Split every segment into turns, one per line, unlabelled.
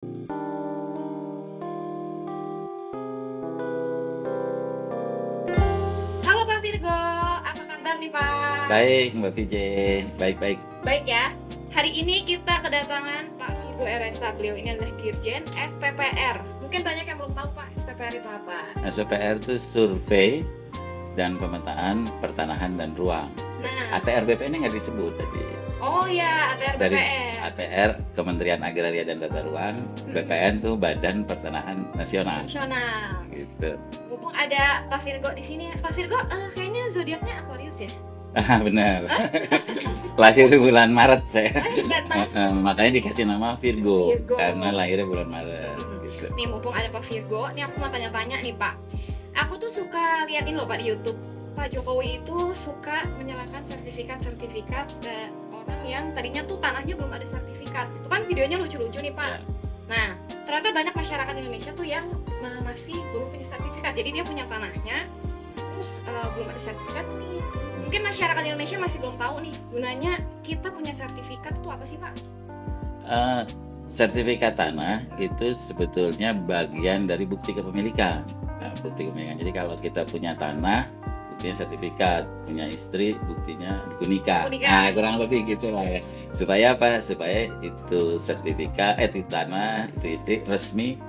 Halo Pak Virgo, apa kabar nih Pak?
Baik Mbak VJ, baik-baik.
Baik ya. Hari ini kita kedatangan Pak Virgo RSA. Beliau ini adalah Dirjen SPPR. Mungkin banyak yang belum tahu Pak, SPPR itu apa?
SPPR itu survei dan pemetaan pertanahan dan ruang.
Nah,
ATR BPN ini nggak disebut tadi.
oh ya, ATR
Dari
BPN.
ATR Kementerian Agraria dan Tata Ruang, BPN tuh Badan Pertanahan Nasional.
Nasional.
Gitu.
Mumpung ada Pak Virgo di sini. Pak Virgo, kayaknya zodiaknya Aquarius ya?
Benar. Lahir bulan Maret saya.
Bukan, Pak.
Makanya dikasih nama Virgo,
Virgo.
karena lahirnya bulan Maret. Gitu.
Nih mumpung ada Pak Virgo, nih aku mau tanya-tanya nih Pak. Aku tuh suka liatin loh Pak di YouTube. Pak Jokowi itu suka menyalakan sertifikat-sertifikat orang yang tadinya tuh tanahnya belum ada sertifikat. Itu kan videonya lucu-lucu nih Pak.
Ya.
Nah, ternyata banyak masyarakat Indonesia tuh yang masih belum punya sertifikat. Jadi dia punya tanahnya, terus belum ada sertifikat nih. Mungkin masyarakat Indonesia masih belum tahu nih gunanya kita punya sertifikat itu apa sih Pak?
Sertifikat tanah itu sebetulnya bagian dari bukti kepemilikan. Nah, bukti kepemilikan. Jadi kalau kita punya tanah, buktinya sertifikat, punya istri, buktinya buku nikah. Nah, kurang lebih gitulah ya. Supaya apa? Supaya itu sertifikat, itu tanah, itu istri resmi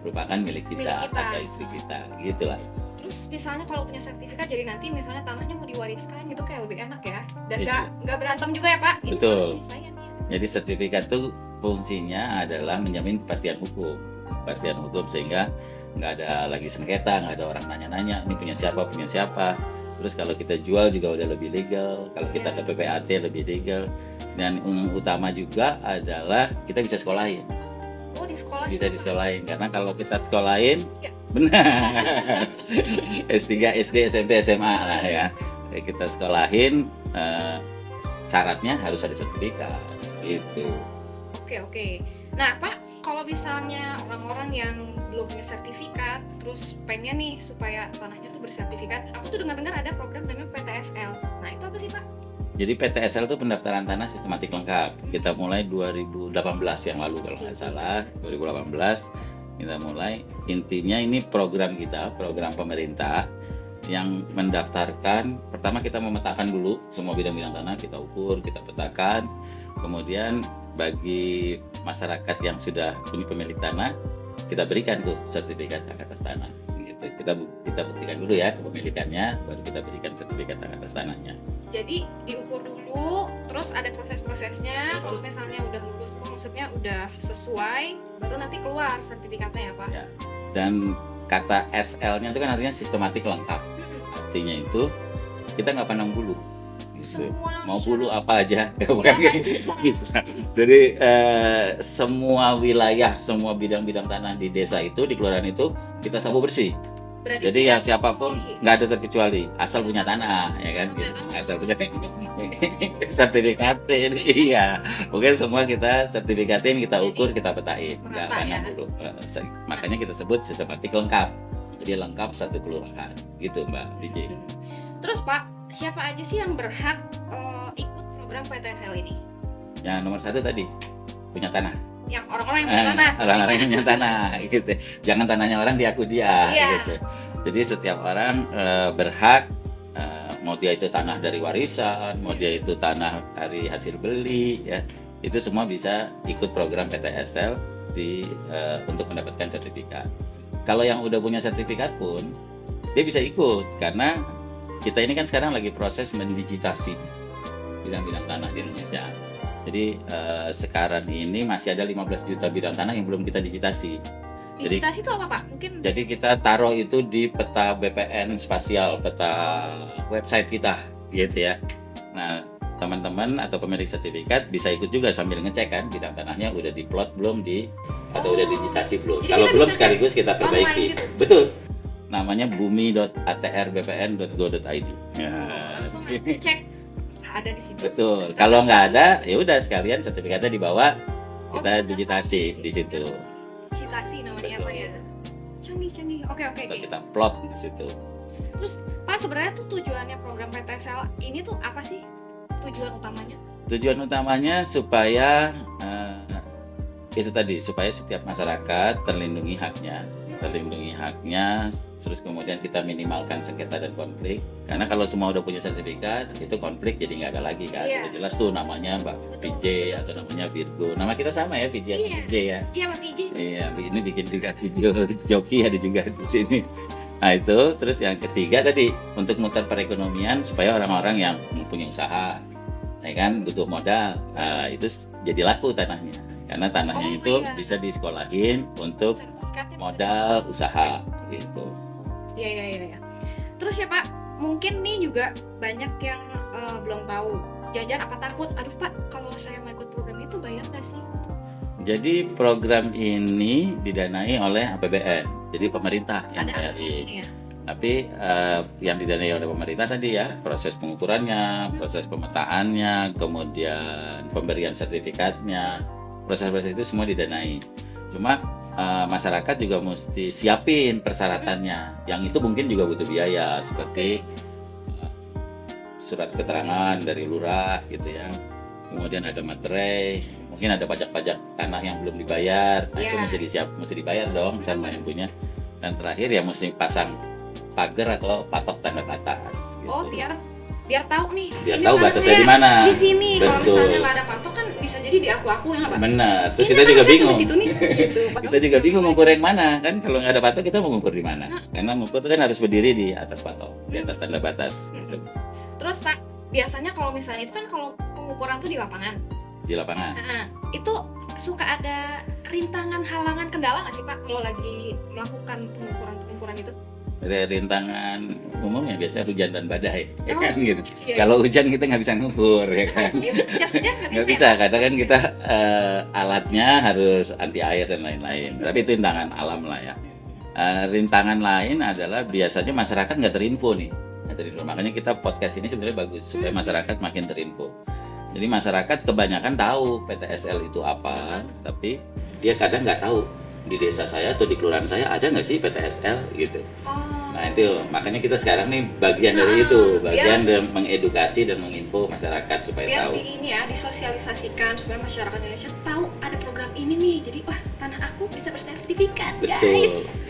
merupakan milik kita atau istri kita, gitulah.
Terus misalnya kalau punya sertifikat, jadi nanti misalnya tanahnya mau diwariskan gitu kayak lebih enak ya, dan
Itu.
nggak berantem juga ya Pak. Ini
Betul.
tanahnya saya nih.
Jadi sertifikat itu fungsinya adalah menjamin kepastian hukum, sehingga nggak ada lagi sengketa, nggak ada orang nanya-nanya ini punya siapa. Terus kalau kita jual juga udah lebih legal, kalau kita ke PPAT lebih legal, dan yang utama juga adalah kita bisa sekolahin.
Oh, di sekolah
Bisa disekolahin, karena kalau kita sekolahin,
Ya.
benar, S3, SD, SMP, SMA lah ya, kita sekolahin, syaratnya harus ada sertifikat, gitu.
Oke. Nah Pak, kalau misalnya orang-orang yang belum punya sertifikat, terus pengen nih supaya tanahnya tuh bersertifikat, aku tuh dengar-dengar ada program namanya PTSL. Nah itu apa sih Pak?
Jadi PTSL itu pendaftaran tanah sistematik lengkap. Kita mulai 2018 yang lalu kalau nggak salah, 2018 kita mulai. Intinya ini program kita, program pemerintah yang mendaftarkan. Pertama kita memetakan dulu semua bidang-bidang tanah, kita ukur, kita petakan. Kemudian bagi masyarakat yang sudah punya pemilik tanah, kita berikan tuh sertifikat hak atas tanah. Gitu. Kita buktikan dulu ya kepemilikannya, baru kita berikan sertifikat hak atas tanahnya.
Jadi diukur dulu, terus ada proses-prosesnya. Kalau misalnya udah lulus, maksudnya udah sesuai, baru nanti keluar sertifikatnya ya Pak.
Ya. Dan kata SL-nya itu kan artinya sistematik lengkap. Artinya itu kita nggak pandang bulu. Gitu. Mau bulu apa aja, bukan bisa. Jadi semua wilayah, semua bidang-bidang tanah di desa itu, di kelurahan itu kita sapu bersih.
Berarti
jadi ya siapapun nggak ada terkecuali, asal punya tanah, ya kan? Asal punya sertifikat, iya. Mungkin semua kita sertifikatin, kita ukur, kita petain, nggak pandang bulu. Makanya kita sebut sistematik lengkap. Jadi lengkap satu kelurahan, gitu Mbak Vijay.
Terus Pak, siapa aja sih yang berhak ikut program PTSL ini?
Yang nomor satu tadi punya tanah.
Yang orang-orang yang punya tanah.
Orang-orang yang punya tanah, gitu. Jangan tanahnya orang diaku dia, gitu. Jadi setiap orang berhak, mau dia itu tanah dari warisan, mau dia itu tanah dari hasil beli, ya, itu semua bisa ikut program PTSL untuk mendapatkan sertifikat. Kalau yang udah punya sertifikat pun dia bisa ikut, karena kita ini kan sekarang lagi proses mendigitasi bidang-bidang tanah di Indonesia. Jadi sekarang ini masih ada 15 juta bidang tanah yang belum kita digitasi.
Digitasi itu apa Pak? Mungkin.
Jadi kita taruh itu di peta BPN spasial, peta website kita, gitu ya. Nah, teman-teman atau pemilik sertifikat bisa ikut juga sambil ngecek kan bidang tanahnya udah diplot belum atau udah digitasi belum. Kalau belum sekaligus kita perbaiki. Gitu. Betul. Namanya bumi.atrbpn.go.id. Ya.
Langsung cek ada di situ.
Betul. Kalau nggak ada, ya udah sekalian sertifikatnya dibawa, kita digitasi di situ.
Digitasi namanya apa ya? Canggih. Oke.
Kita plot di situ.
Terus Pak, sebenarnya tuh tujuannya program PTSL ini tuh apa sih? Tujuan utamanya?
Tujuan utamanya supaya itu tadi supaya setiap masyarakat terlindungi haknya, terus kemudian kita minimalkan sengketa dan konflik. Karena kalau semua udah punya sertifikat, itu konflik jadi nggak ada lagi kan.
Iya.
Udah jelas tuh namanya Mbak PJ atau namanya Virgo. Nama kita sama ya, PJ atau PJ ya.
Iya Mbak PJ.
Iya, ini bikin juga video joki ada juga di sini. Nah itu, terus yang ketiga tadi untuk mutar perekonomian supaya orang-orang yang mempunyai usaha, ya kan butuh modal, nah, itu jadi laku tanahnya. Karena tanahnya itu bisa disekolahin untuk modal usaha gitu.
Iya. Terus ya Pak, mungkin nih juga banyak yang belum tahu. Jangan apa takut, aduh Pak, kalau saya mau ikut program itu bayar nggak sih?
Jadi program ini didanai oleh APBN, jadi pemerintah yang bayarin. Tapi yang didanai oleh pemerintah tadi ya, proses pengukurannya, proses pemetaannya, kemudian pemberian sertifikatnya, proses-proses itu semua didanai. Cuma masyarakat juga mesti siapin persyaratannya, yang itu mungkin juga butuh biaya seperti surat keterangan dari lurah gitu ya. Kemudian ada materai, mungkin ada pajak-pajak tanah yang belum dibayar, nah itu mesti dibayar dong sama yang punya. Dan terakhir ya mesti pasang pagar atau patok tanda batas. Gitu.
Oh biar tahu nih.
Biar tahu batasnya di mana.
Di sini.
Betul.
Kalau misalnya nggak ada patok kan bisa jadi di aku ya nggak Pak?
Benar. Terus kita juga bingung.
Gitu.
Kita juga bingung ngukur yang mana kan, kalau nggak ada patok kita mau ngukur di mana? Karena ngukur itu kan harus berdiri di atas patok, di atas tanda batas. Gitu.
Terus Pak, biasanya kalau misalnya itu kan kalau pengukuran tuh di lapangan.
Di lapangan.
Nah, itu suka ada rintangan, halangan, kendala nggak sih Pak kalau lagi melakukan pengukuran itu?
Rintangan umumnya biasanya hujan dan badai, ya kan gitu.
Iya.
Kalau hujan kita nggak bisa ngukur, ya kan.
Hujan
Nggak bisa, karena kan kita alatnya harus anti air dan lain-lain. Tapi itu rintangan alam lah ya. Rintangan lain adalah biasanya masyarakat nggak terinfo nih. Makanya kita podcast ini sebenarnya bagus supaya masyarakat makin terinfo. Jadi masyarakat kebanyakan tahu PTSL itu apa, tapi dia kadang nggak tahu di desa saya atau di kelurahan saya ada nggak sih PTSL gitu. Nah itu makanya kita sekarang nih bagian dari itu, bagian dari mengedukasi dan menginfo masyarakat supaya
biar
tahu.
Biar disosialisasikan supaya masyarakat Indonesia tahu ada program ini nih. Jadi wah tanah aku bisa bersertifikat.
Betul.
Guys.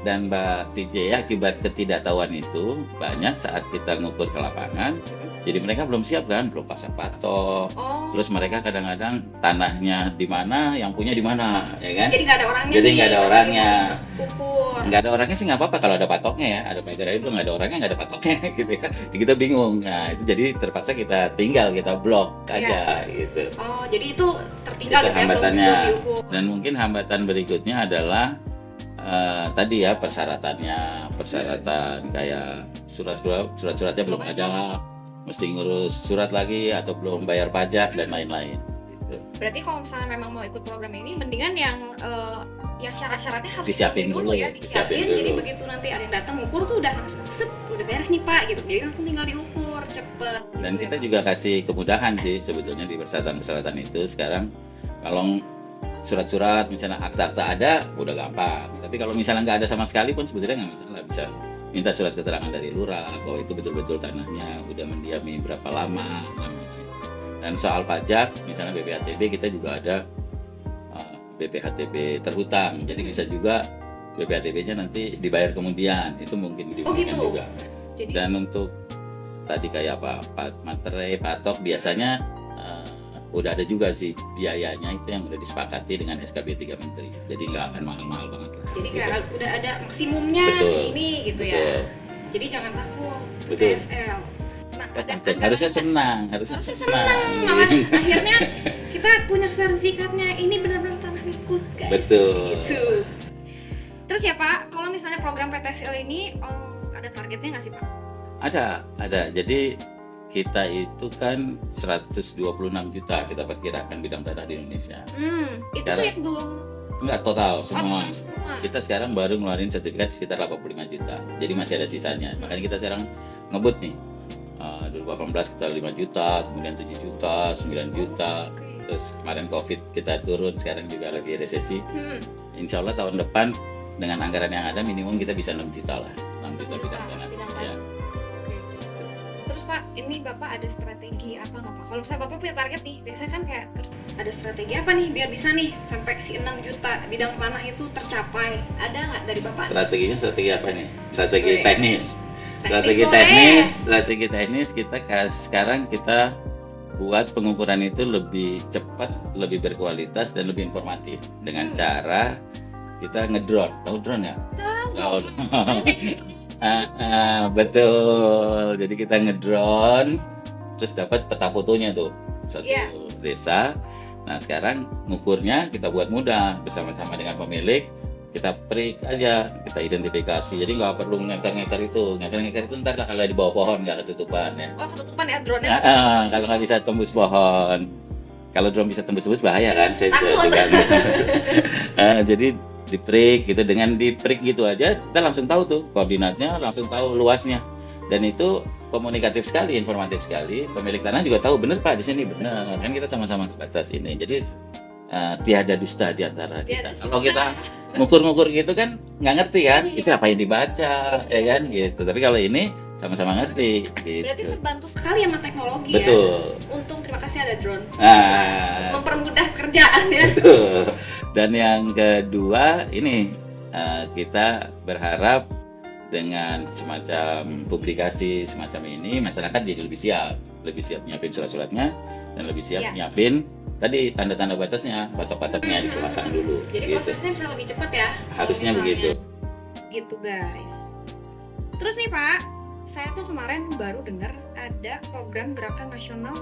Dan Mbak TJ akibat ketidaktahuan itu banyak saat kita ngukur ke lapangan. Jadi mereka belum siap kan, belum pasang patok. Terus mereka kadang-kadang tanahnya di mana, yang punya di mana, ya kan?
Jadi nggak ada orangnya.
Jadi nggak ada orangnya.
Nggak
ada orangnya sih nggak apa-apa kalau ada patoknya ya. Ada megarai itu nggak ada orangnya, nggak ada patoknya gitu ya. Jadi kita bingung. Nah itu jadi terpaksa kita tinggal, kita blok aja gitu.
Jadi itu tertinggal
itu hambatannya.
Belum.
Dan mungkin hambatan berikutnya adalah tadi ya persyaratan kayak surat-suratnya belum ada. Mesti ngurus surat lagi atau belum bayar pajak dan lain-lain. Gitu.
Berarti kalau misalnya memang mau ikut program ini, mendingan yang syarat-syaratnya harus
disiapin dulu
ya, disiapin. Jadi begitu nanti ada yang datang ukur tuh udah langsung udah beres nih Pak gitu. Jadi langsung tinggal diukur cepet.
Dan gitu kita juga kasih kemudahan sih sebetulnya di persyaratan itu sekarang. Kalau surat-surat misalnya akta-akta ada udah gampang. Tapi kalau misalnya nggak ada sama sekali pun sebetulnya nggak masalah, bisa minta surat keterangan dari lurah bahwa itu betul-betul tanahnya udah mendiami berapa lama. Dan soal pajak misalnya BPHTB kita juga ada BPHTB terhutang, jadi bisa juga BPHTB-nya nanti dibayar kemudian, itu mungkin dimungkinkan juga. Jadi, dan untuk tadi kayak apa materai patok biasanya udah ada juga sih biayanya, itu yang udah disepakati dengan SKB 3 Menteri, jadi nggak akan mahal-mahal banget lah.
Jadi kayak udah ada maksimumnya segini gitu ya. Jadi jangan takut PTSL. Nah,
harusnya senang.
Malah akhirnya kita punya sertifikatnya, ini benar-benar tanah milikku guys.
Betul.
Gitu. Terus ya Pak, kalau misalnya program PTSL ini ada targetnya nggak sih Pak?
Ada. Jadi kita itu kan 126 juta kita perkirakan bidang tanah di Indonesia.
Itu tuh yang belum
enggak total semua.
Semua.
Kita sekarang baru ngeluarin sertifikat sekitar 85 juta. Jadi masih ada sisanya. Makanya kita sekarang ngebut nih. 2018 kita 5 juta, kemudian 7 juta, 9 juta. Terus kemarin Covid kita turun, sekarang juga lagi resesi. Insya Allah tahun depan dengan anggaran yang ada minimum kita bisa 6 juta lah. 6 juta bidang tanah. Ya.
Terus Pak, ini Bapak ada strategi apa nggak Pak? Kalau misalnya Bapak punya target nih, biasanya kan kayak ada strategi apa nih biar bisa nih sampai si 6 juta bidang tanah itu tercapai. Ada nggak dari Bapak?
Strateginya strategi apa nih? Strategi
Oke.
teknis. Strategi teknis kita sekarang kita buat pengukuran itu lebih cepat, lebih berkualitas dan lebih informatif dengan cara kita ngedrone. Tahu drone ya? Tahu. Betul. Jadi kita ngedrone terus dapat peta fotonya tuh satu desa. Nah, sekarang ngukurnya kita buat mudah bersama-sama dengan pemilik. Kita prik aja, kita identifikasi. Jadi nggak perlu ngeker-ngeker itu. Ngeker-ngeker itu ntar lah kalau di bawah pohon nggak ketutupan ya.
Oh, ketutupan ya drone-nya.
Kalau nggak bisa tembus pohon. Kalau drone bisa tembus bahaya kan. Saya
Takut.
juga bisa. Jadi di prik gitu, dengan di prik gitu aja kita langsung tahu tuh koordinatnya, langsung tahu luasnya. Dan itu komunikatif sekali, informatif sekali. Pemilik tanah juga tahu bener Pak di sini bener. Kan kita sama-sama ke batas ini. Jadi tiada dusta di antara kita. Kalau kita ngukur-ngukur gitu kan nggak ngerti kan, itu apa yang dibaca, ya kan gitu. Tapi kalau ini sama-sama ngerti. Gitu.
Berarti terbantu sekali sama teknologi.
Betul.
Ya. Untung terima kasih ada drone.
Nah,
mempermudah kerjaan ya.
betul. Dan yang kedua ini kita berharap dengan semacam publikasi semacam ini masyarakat jadi lebih siap nyiapin surat-suratnya dan lebih siap nyiapin tadi tanda-tanda batasnya, patok-patoknya dipasang dulu.
Jadi
gitu.
prosesnya bisa lebih cepat ya.
Harusnya begitu.
Gitu guys. Terus nih Pak, saya tuh kemarin baru dengar ada program gerakan nasional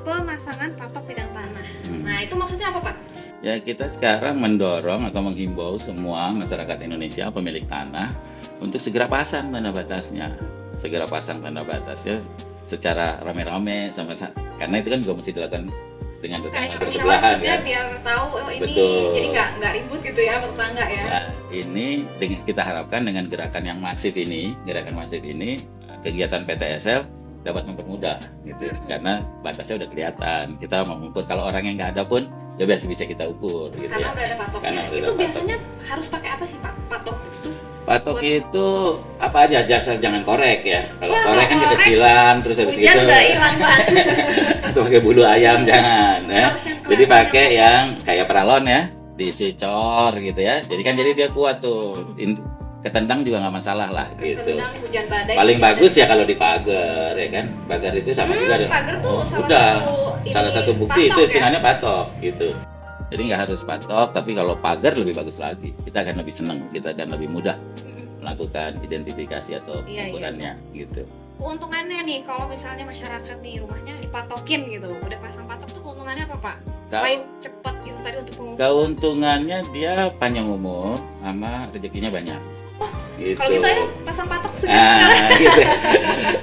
pemasangan patok bidang tanah. Nah itu maksudnya apa Pak?
Ya kita sekarang mendorong atau menghimbau semua masyarakat Indonesia pemilik tanah untuk segera pasang tanda batasnya, secara rame-rame sama-sama. Karena itu kan juga mesti dilakukan dengan tetangga bersebelahan ya.
Biar tahu ini.
Betul.
Jadi nggak ribut gitu ya tetangga ya.
Nah, ini kita harapkan dengan gerakan masif ini, kegiatan PTSL dapat mempermudah gitu. Karena batasnya udah kelihatan. Kita mengukur kalau orang yang nggak ada pun ya biasa bisa kita ukur gitu.
Karena
ya.
udah ada patoknya. Itu biasanya harus pakai apa sih Pak? Patok itu?
Patok itu apa aja, jasa jangan korek ya. Kalau korek kan kekecilan terus habis
hujan
itu
nggak hilang Pak.
atau pakai bulu ayam jangan ya. Jadi pakai yang kayak peralon ya, diisi cor gitu ya. Jadi dia kuat tuh. Ketendang juga nggak masalah lah gitu.
Ketendang, hujan badai.
Paling bagus ya kalau dipagar ya kan. Pagar itu sama juga.
Pagar tuh
salah satu bukti itu hitungannya patok gitu. Jadi nggak harus patok, tapi kalau pagar lebih bagus lagi. Kita akan lebih senang, kita akan lebih mudah melakukan identifikasi atau pengukurannya gitu.
Keuntungannya nih kalau misalnya masyarakat nih rumahnya dipatokin gitu, udah pasang patok tuh keuntungannya apa Pak? Selain cepat gitu tadi untuk pengukuran.
Keuntungannya dia panjang umur sama rezekinya banyak.
Gitu. Kalau gitu ya pasang patok segala.
Gitu.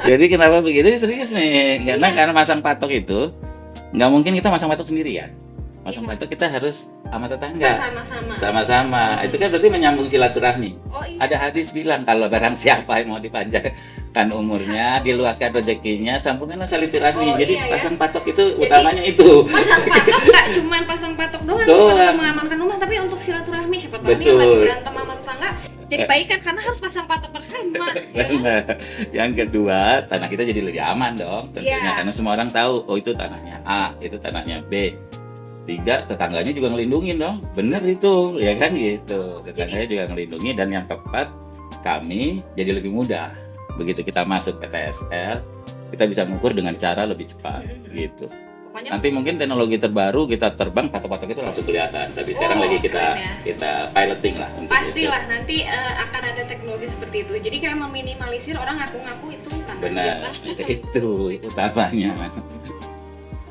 Jadi kenapa begitu? Serius nih, karena masang patok itu nggak mungkin kita masang patok sendirian. Masang patok kita harus sama tetangga. Sama-sama. Itu kan berarti menyambung silaturahmi. Ada hadis bilang kalau barang siapa yang mau dipanjangkan umurnya, diluaskan rezekinya, sambungkanlah silaturahmi. Jadi pasang patok itu utamanya itu.
Pasang patok nggak cuma pasang patok doang untuk mengamankan rumah, tapi untuk silaturahmi. Siapa tahu nih lagi berantem sama tetangga, jadi baikan karena harus pasang patok bersama.
Benar. Yang kedua, tanah kita jadi lebih aman dong tentunya karena semua orang tahu, oh itu tanahnya A, itu tanahnya B. 3, tetangganya juga ngelindungin dong, bener itu, ya kan gitu. Tetangganya juga ngelindungi dan yang keempat, kami jadi lebih mudah. Begitu kita masuk PTSL, kita bisa mengukur dengan cara lebih cepat, gitu. Pokoknya, nanti mungkin teknologi terbaru kita terbang patok-patok itu langsung kelihatan. Tapi sekarang lagi kita piloting lah.
Pastilah itu. Nanti akan ada teknologi seperti itu. Jadi kayak meminimalisir orang ngaku-ngaku itu tanah.
Benar, itu utamanya.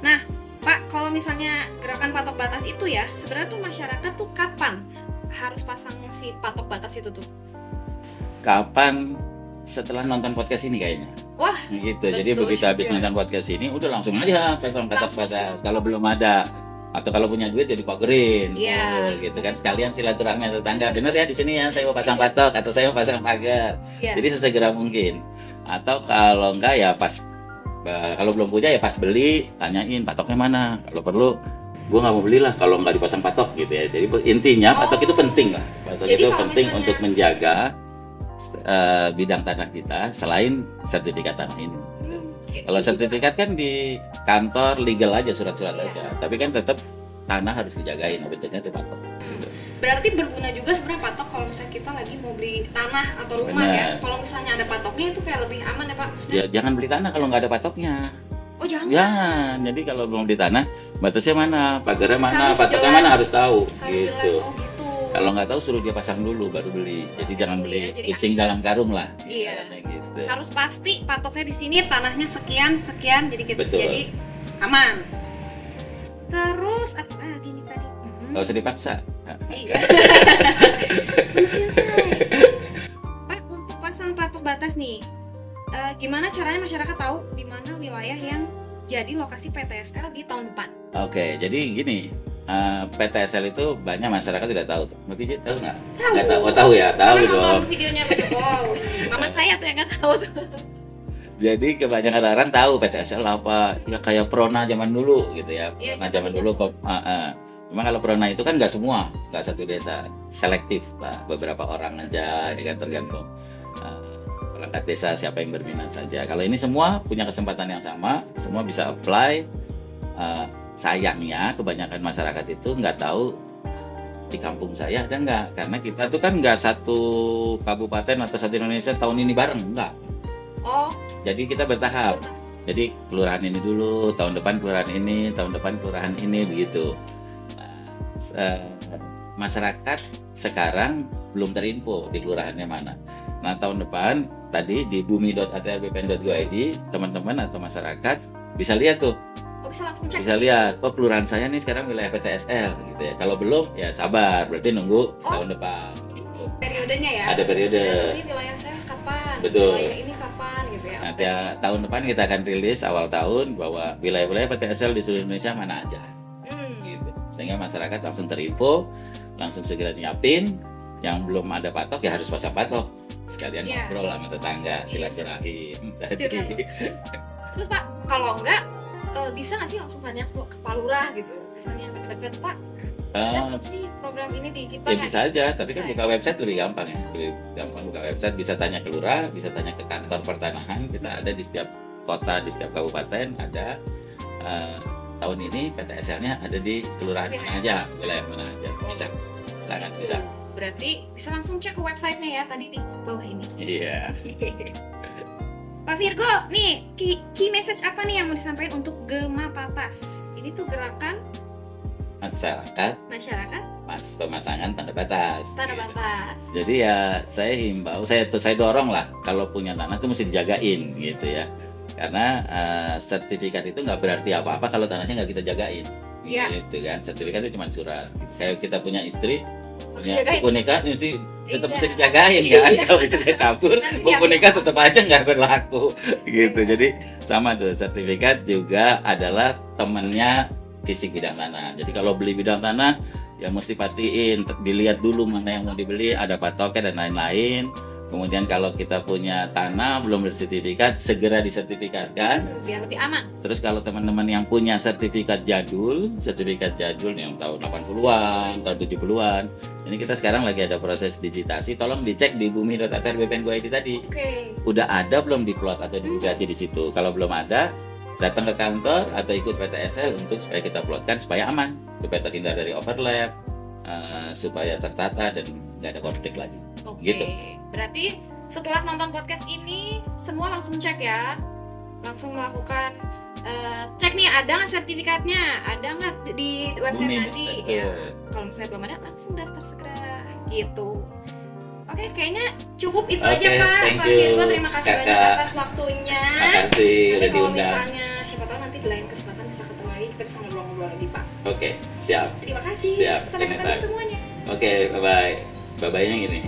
Nah. Pak, kalau misalnya gerakan patok batas itu ya, sebenarnya tuh masyarakat tuh kapan harus pasang si patok batas itu tuh?
Kapan? Setelah nonton podcast ini kayaknya.
Wah,
gitu. Jadi begitu habis nonton podcast ini, udah langsung aja pasang patok batas. Kalau belum ada atau kalau punya duit jadi pagerin, gitu kan. Sekalian silaturahmi tetangga. Bener ya di sini ya, saya mau pasang patok atau saya mau pasang pagar. Jadi sesegera mungkin. Atau kalau enggak ya kalau belum punya ya pas beli tanyain patoknya mana, kalau perlu gue nggak mau belilah kalau nggak dipasang patok gitu ya. Jadi intinya patok itu penting lah, patok itu penting untuk menjaga bidang tanah kita selain sertifikat tanah ini. Kalau sertifikat kan di kantor legal aja, surat-surat aja. Tapi kan tetap tanah harus dijagain, bentuknya itu patok.
Berarti berguna juga sebenarnya patok kalau misalnya kita lagi mau beli tanah atau rumah.
Benar.
Ya. Kalau misalnya ada patoknya itu kayak lebih aman ya Pak. Maksudnya,
Ya jangan beli tanah kalau nggak ada patoknya.
oh jangan.
Ya, jadi kalau belum beli tanah, batasnya mana, pagarnya mana,
Harus
patoknya
jelas.
mana harus tahu,
Harus
gitu.
jelas. Oh gitu.
Kalau nggak tahu suruh dia pasang dulu baru beli. Jadi jangan beli
Jadi
kucing dalam karung lah.
Iya.
Ibaratnya gitu.
Harus pasti patoknya di sini, tanahnya sekian sekian, jadi kita
Betul.
jadi aman. Terus apa lagi nih tadi?
Nggak usah dipaksa.
Iya. Selesai. Pak, untuk pasang patok batas nih, gimana caranya masyarakat tahu di mana wilayah yang jadi lokasi PTSL di tahun depan?
Oke, jadi gini, PTSL itu banyak masyarakat tidak tahu. Mbak Pijit tahu nggak?
Tahu.
Nggak tahu. Oh tahu ya, tahu
Karena
dong.
nonton videonya Pak Jokowi. Mama saya tuh yang nggak tahu tuh.
Jadi kebanyakan orang tahu PTSL apa, ya kayak Prona zaman dulu gitu ya.
Iya,
Prona zaman dulu kok. Cuma kalau Prona itu kan nggak semua, nggak satu desa, selektif Pak. Beberapa orang aja, ya kan tergantung perangkat desa siapa yang berminat saja. Kalau ini semua punya kesempatan yang sama, semua bisa apply. Sayangnya kebanyakan masyarakat itu nggak tahu di kampung saya ada nggak, karena kita tuh kan nggak satu kabupaten atau satu Indonesia tahun ini bareng, nggak.
Oh,
Jadi kita bertahap. Jadi kelurahan ini dulu, tahun depan kelurahan ini, tahun depan kelurahan ini, begitu. Masyarakat sekarang belum terinfo di kelurahannya mana. Nah tahun depan tadi di bumi.atrbpn.go.id teman-teman atau masyarakat bisa lihat tuh,
oh bisa langsung cek.
bisa lihat, oh kelurahan saya nih sekarang wilayah PTSL gitu ya. Kalau belum ya sabar, berarti nunggu tahun depan. Gitu.
Periodenya ya.
Ada periode.
Ini wilayah saya kapan?
Betul.
Wilayah ini kapan gitu ya.
Nanti tahun depan kita akan rilis awal tahun bahwa wilayah-wilayah PTSL di seluruh Indonesia mana aja. Gitu. Sehingga masyarakat langsung terinfo, langsung segera nyiapin. Yang belum ada patok ya harus pasang patok. Sekalian
Iya.
ngobrol sama tetangga, silaturahim. Tadi.
Terus Pak, kalau enggak bisa nggak sih langsung tanya ke Pak Lurah gitu, misalnya dekat-dekat Pak, ada nggak sih program ini di kita?
Ya bisa aja, tapi kan
Bisa
buka website lebih gampang ya. Lebih gampang buka website, bisa tanya ke lurah, bisa tanya ke kantor pertanahan. Kita ada di setiap kota, di setiap kabupaten ada. Tahun ini PTSL-nya ada di kelurahan mana aja, wilayah mana aja. Bisa, sangat bisa.
Berarti bisa langsung cek ke websitenya ya tadi di bawah ini.
Iya.
Pak Virgo, nih key message apa nih yang mau disampaikan untuk Gema Patas? Ini tuh gerakan masyarakat
Pemasangan tanda batas.
tanda batas.
Jadi ya saya himbau, saya dorong lah kalau punya tanah itu mesti dijagain gitu ya. Karena sertifikat itu nggak berarti apa-apa kalau tanahnya nggak kita jagain.
Iya.
Gitu kan. Sertifikat itu cuma surat. Kayak kita punya istri,
Mesti
punya
jagain.
buku nikah mesti tetap
Iya.
mesti dijagain kan.
Iya.
Kalau istrinya kabur,
Nanti
buku
diambil.
nikah tetap aja nggak berlaku gitu.
Iya.
Jadi sama tuh, sertifikat juga adalah temennya fisik bidang tanah. Jadi kalau beli bidang tanah ya mesti pastiin, dilihat dulu mana yang mau dibeli, ada patoknya dan lain-lain. Kemudian kalau kita punya tanah belum bersertifikat, segera disertifikatkan.
Biar lebih aman.
Terus kalau teman-teman yang punya sertifikat jadul yang tahun 80-an, tahun 70-an, ini kita sekarang lagi ada proses digitasi, tolong dicek di bumi.atrbpn.go.id tadi.
Oke.
Udah ada belum diplot atau diinisiasi di situ? Kalau belum ada, datang ke kantor atau ikut PTSL untuk supaya kita plotkan supaya aman, supaya terhindar dari overlap, supaya tertata dan nggak ada konflik lagi.
Oke.
Gitu.
Berarti setelah nonton podcast ini semua langsung cek ya, langsung melakukan cek nih ada nggak sertifikatnya, ada nggak di website
Bumi,
tadi
betul.
ya. Kalau misalnya belum ada langsung daftar segera gitu. Oke, kayaknya cukup itu aja
Oke,
Pak.
thank
Pak
you,
Virgo, terima kasih
Kakak.
banyak atas waktunya.
Makasih
Nanti
udah
kalau
diundang.
misalnya siapa tahu nanti di lain kesempatan bisa ketemu lagi, kita bisa ngobrol-ngobrol lagi Pak.
Oke, siap.
Terima kasih.
Siap,
Sampai ketemu
anytime.
semuanya.
Oke, bye-bye. Bye-bye-nya gini.